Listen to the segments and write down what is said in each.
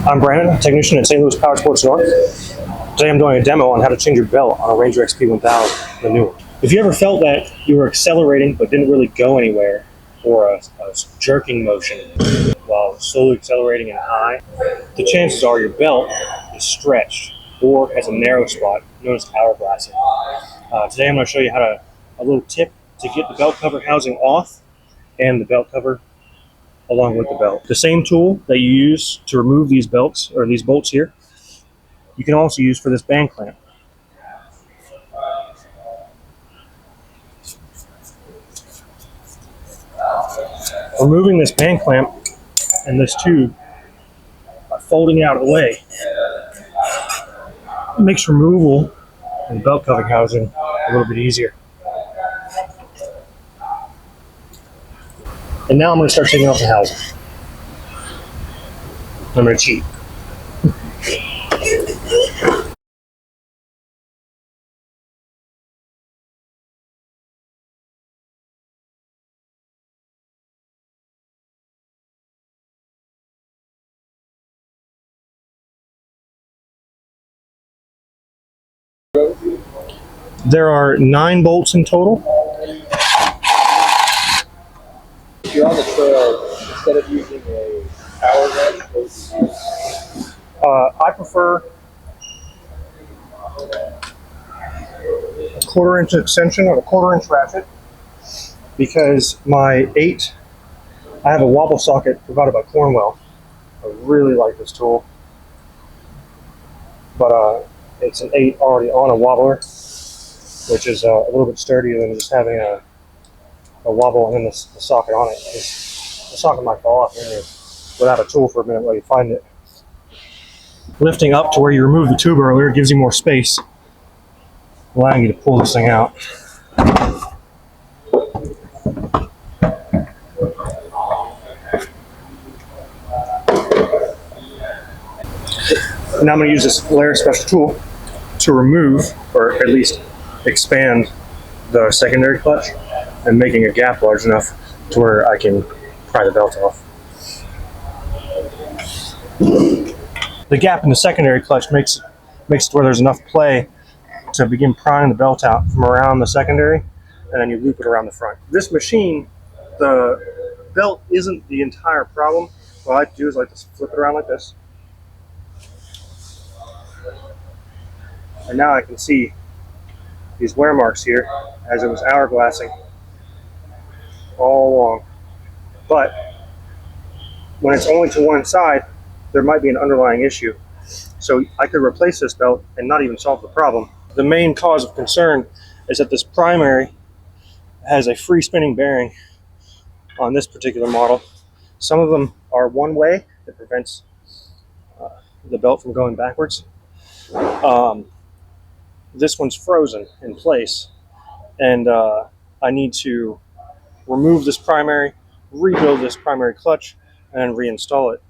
I'm Brandon, technician at St. Louis Power Sports North. Today I'm doing a demo on how to change your belt on a Ranger XP 1000, the new one. If you ever felt that you were accelerating but didn't really go anywhere, or a jerking motion while slowly accelerating in high, the chances are your belt is stretched or has a narrow spot known as hourglassing. Today I'm going to show you a little tip to get the belt cover housing off and the belt cover along with the belt. The same tool that you use to remove these belts, or these bolts here, you can also use for this band clamp. Removing this band clamp and this tube by folding it out of the way makes removal of the belt covering housing a little bit easier. And now I'm going to start taking off the housing. I'm going to cheat. There are 9 bolts in total. If you're on the trail, instead of using a power wrench, what would you use? I prefer a 1/4 inch extension or a 1/4 inch ratchet, because I have a wobble socket provided by Cornwell. I really like this tool, but it's an 8 already on a wobbler, which is a little bit sturdier than just having a wobble and then the socket on it. The socket might fall off without a tool for a minute while you find it. Lifting up to where you removed the tube earlier gives you more space, allowing you to pull this thing out. Now I'm going to use this Polaris special tool to remove, or at least expand, the secondary clutch and making a gap large enough to where I can pry the belt off. The gap in the secondary clutch makes it where there's enough play to begin prying the belt out from around the secondary, and then you loop it around the front. This machine, the belt isn't the entire problem. What I like to do is I like to flip it around like this. And now I can see these wear marks here as it was hourglassing all along. But when it's only to one side, there might be an underlying issue. So I could replace this belt and not even solve the problem. The main cause of concern is that this primary has a free spinning bearing on this particular model. Some of them are one way that prevents the belt from going backwards. This one's frozen in place, and I need to remove this primary, rebuild this primary clutch, and reinstall it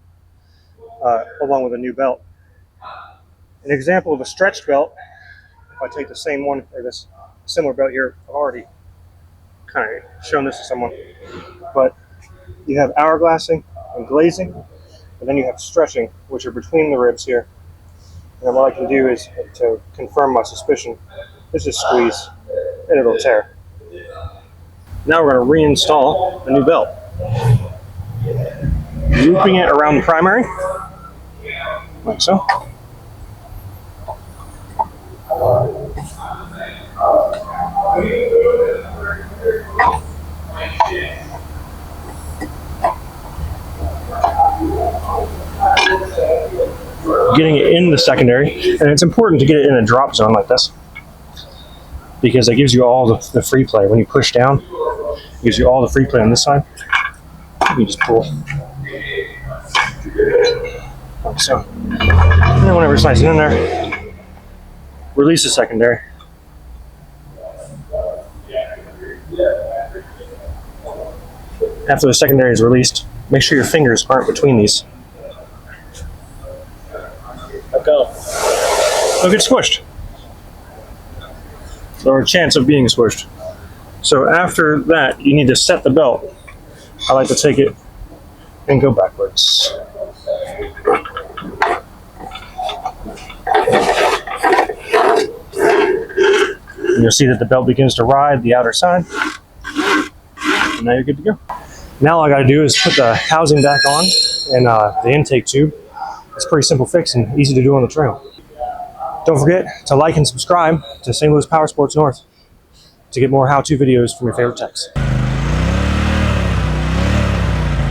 along with a new belt. An example of a stretched belt, if I take the same one, or this similar belt here, I've already kind of shown this to someone, but you have hourglassing and glazing, and then you have stretching, which are between the ribs here. And what I can do is, to confirm my suspicion, is just squeeze and it'll tear. Now we're going to reinstall a new belt. Looping it around the primary, like so. Getting it in the secondary, and it's important to get it in a drop zone like this, because it gives you all the free play. When you push down, it gives you all the free play on this side. You just pull like so, and then whenever it's nice and in there, release the secondary. After the secondary is released, make sure your fingers aren't between these. They'll get squished, or a chance of being squished. So after that, you need to set the belt. I like to take it and go backwards. And you'll see that the belt begins to ride the outer side. And now you're good to go. Now all I gotta do is put the housing back on and the intake tube. It's a pretty simple fix and easy to do on the trail. Don't forget to like and subscribe to St. Louis Power Sports North to get more how-to videos from your favorite techs.